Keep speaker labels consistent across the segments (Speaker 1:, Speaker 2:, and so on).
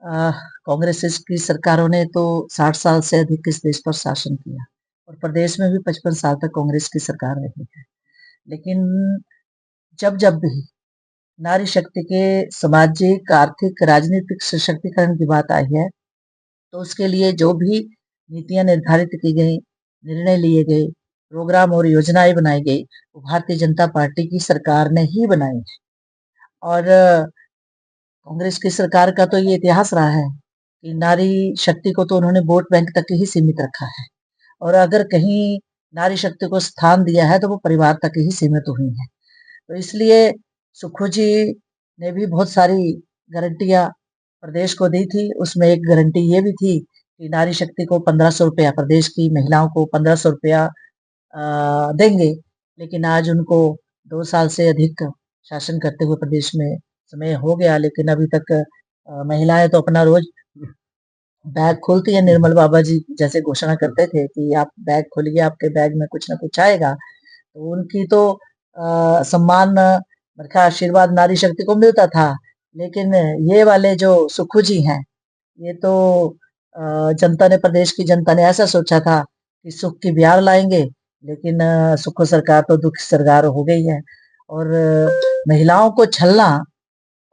Speaker 1: अ, कांग्रेस की सरकारों ने तो 60 साल से अधिक इस देश पर शासन किया और प्रदेश में भी 55 साल तक कांग्रेस की सरकार रही है। लेकिन जब भी नारी शक्ति के सामाजिक, आर्थिक, राजनीतिक सशक्तिकरण की बात आई है, तो उसके लिए जो भी नीतियाँ निर्धारित की गई, निर्णय लिए गए, प्रोग्राम और योजनाएँ बनाई गई, वो भारतीय जनता पार्टी की सरकार ने ही बनाई है। और कांग्रेस की सरकार का तो ये इतिहास रहा है कि नारी शक्ति को तो उन्होंने वोट बैंक तक ही सीमित रखा है और अगर कहीं नारी शक्ति को स्थान दिया है तो वो परिवार तक ही सीमित हुई है। तो इसलिए सुखू जी ने भी बहुत सारी गारंटियां प्रदेश को दी थी। उसमें एक गारंटी ये भी थी कि नारी शक्ति को 1500 रुपया, प्रदेश की महिलाओं को 1500 रुपया देंगे। लेकिन आज उनको 2 साल से अधिक शासन करते हुए प्रदेश में समय हो गया, लेकिन अभी तक महिलाएं तो अपना रोज बैग खोलती है। निर्मल बाबा जी जैसे घोषणा करते थे कि आप बैग खोलिए, आपके बैग में कुछ ना कुछ आएगा। तो उनकी तो सम्मान, बरखा, आशीर्वाद नारी शक्ति को मिलता था। लेकिन ये वाले जो सुखू जी हैं, ये तो जनता ने, प्रदेश की जनता ने ऐसा सोचा था कि सुख की ब्यार लाएंगे, लेकिन सुखो सरकार तो दुख की सरकार हो गई है। और महिलाओं को छलना,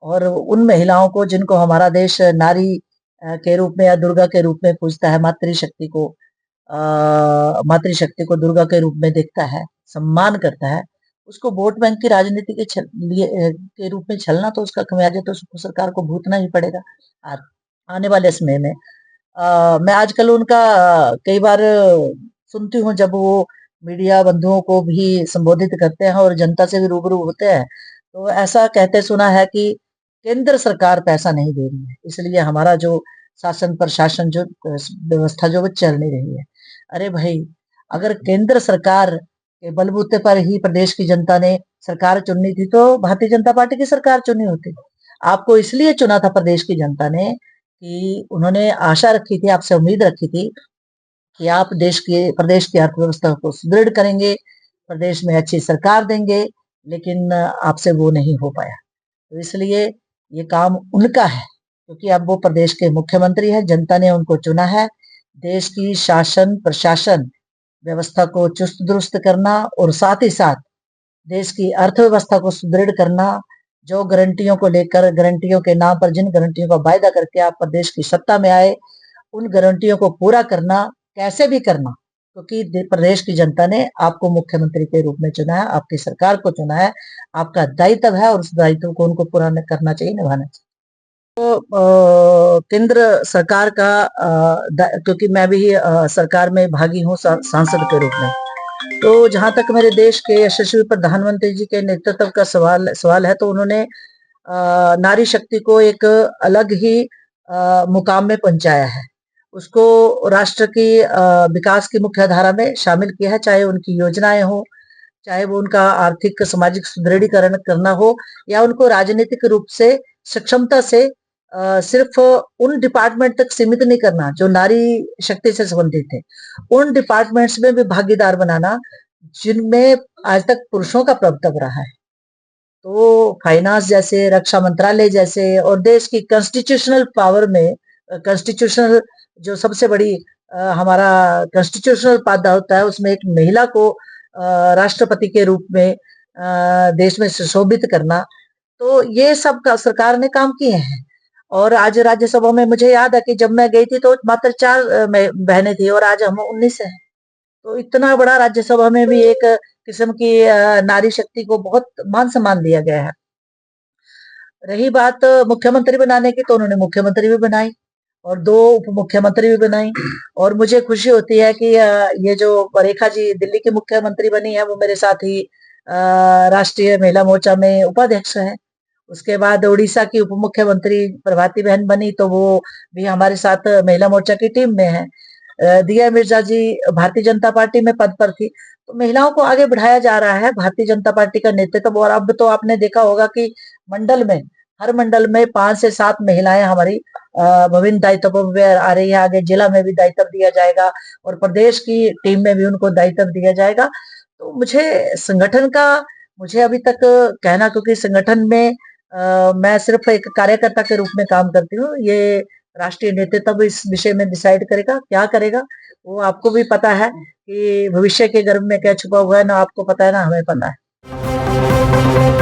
Speaker 1: और उन महिलाओं को जिनको हमारा देश नारी के रूप में या दुर्गा के रूप में पूजता है, मातृशक्ति को दुर्गा के रूप में देखता है, सम्मान करता है, उसको वोट बैंक की राजनीति के के रूप में छलना, तो उसका खमियाजा तो सरकार को भुगतना ही पड़ेगा आ, आने वाले समय में। मैं आजकल उनका कई बार सुनती हूँ जब वो मीडिया बंधुओं को भी संबोधित करते हैं और जनता से भी रूबरू होते हैं, तो ऐसा कहते सुना है कि केंद्र सरकार पैसा नहीं दे रही है, इसलिए हमारा जो शासन प्रशासन जो व्यवस्था जो वो चल नहीं रही है। अरे भाई, अगर केंद्र सरकार के बलबूते पर ही प्रदेश की जनता ने सरकार चुननी थी तो भारतीय जनता पार्टी की सरकार चुनी होती। आपको इसलिए चुना था प्रदेश की जनता ने कि उन्होंने आशा रखी थी, आपसे उम्मीद रखी थी कि आप प्रदेश की अर्थव्यवस्था को सुदृढ़ करेंगे, प्रदेश में अच्छी सरकार देंगे, लेकिन आपसे वो नहीं हो पाया। तो इसलिए ये काम उनका है, क्योंकि अब वो प्रदेश के मुख्यमंत्री हैं, जनता ने उनको चुना है। देश की शासन प्रशासन व्यवस्था को चुस्त दुरुस्त करना और साथ ही साथ देश की अर्थव्यवस्था को सुदृढ़ करना, जो गारंटियों को लेकर, गारंटियों के नाम पर जिन गारंटियों का वायदा करके आप प्रदेश की सत्ता में आए, उन गारंटियों को पूरा करना, कैसे भी करना, क्योंकि प्रदेश की जनता ने आपको मुख्यमंत्री के रूप में चुना है, आपकी सरकार को चुना है, आपका दायित्व है और उस दायित्व को उनको पूरा करना चाहिए, निभाना चाहिए। तो केंद्र सरकार का क्योंकि मैं भी सरकार में भागी हूँ सांसद के रूप में, तो जहां तक मेरे देश के यशस्वी प्रधानमंत्री जी के नेतृत्व का सवाल सवाल है, तो उन्होंने नारी शक्ति को एक अलग ही मुकाम में पहुंचाया है। उसको राष्ट्र की विकास की मुख्य धारा में शामिल किया है, चाहे उनकी योजनाएं हो, चाहे वो उनका आर्थिक सामाजिक सुदृढ़ीकरण करना हो, या उनको राजनीतिक रूप से सक्षमता से सिर्फ उन डिपार्टमेंट तक सीमित नहीं करना जो नारी शक्ति से संबंधित है, उन डिपार्टमेंट्स में भी भागीदार बनाना जिनमें आज तक पुरुषों का प्रभुत्व रहा है। तो फाइनेंस जैसे, रक्षा मंत्रालय जैसे, और देश की कॉन्स्टिट्यूशनल पावर में, कॉन्स्टिट्यूशनल जो सबसे बड़ी हमारा कॉन्स्टिट्यूशनल पद होता है, उसमें एक महिला को राष्ट्रपति के रूप में देश में सुशोभित करना, तो ये सब का सरकार ने काम किए हैं। और आज राज्यसभा में मुझे याद है कि जब मैं गई थी तो मात्र 4 बहनें थी और आज हम 19 हैं। तो इतना बड़ा राज्यसभा में भी एक किस्म की नारी शक्ति को बहुत मान सम्मान दिया गया है। रही बात मुख्यमंत्री बनाने की, तो उन्होंने मुख्यमंत्री भी बनाई और 2 उप मुख्यमंत्री भी बनाई। और मुझे खुशी होती है कि ये जो रेखा जी दिल्ली की मुख्यमंत्री बनी है, वो मेरे साथ ही राष्ट्रीय महिला मोर्चा में उपाध्यक्ष है। उसके बाद उड़ीसा की उप मुख्यमंत्री प्रभाती बहन बनी, तो वो भी हमारे साथ महिला मोर्चा की टीम में है। दिया मिर्जा जी भारतीय जनता पार्टी में पद पर थी। तो महिलाओं को आगे बढ़ाया जा रहा है भारतीय जनता पार्टी का नेतृत्व। और अब तो आपने देखा होगा कि मंडल में, हर मंडल में 5 से 7 महिलाएं हमारी विभिन्न दायित्वों में आ रही है। आगे जिला में भी दायित्व दिया जाएगा और प्रदेश की टीम में भी उनको दायित्व दिया जाएगा। तो मुझे अभी तक कहना, क्योंकि संगठन में मैं सिर्फ एक कार्यकर्ता के रूप में काम करती हूँ, ये राष्ट्रीय नेतृत्व इस विषय में डिसाइड करेगा, क्या करेगा वो आपको भी पता है कि भविष्य के गर्भ में क्या छुपा हुआ है, ना आपको पता है ना हमें पता है।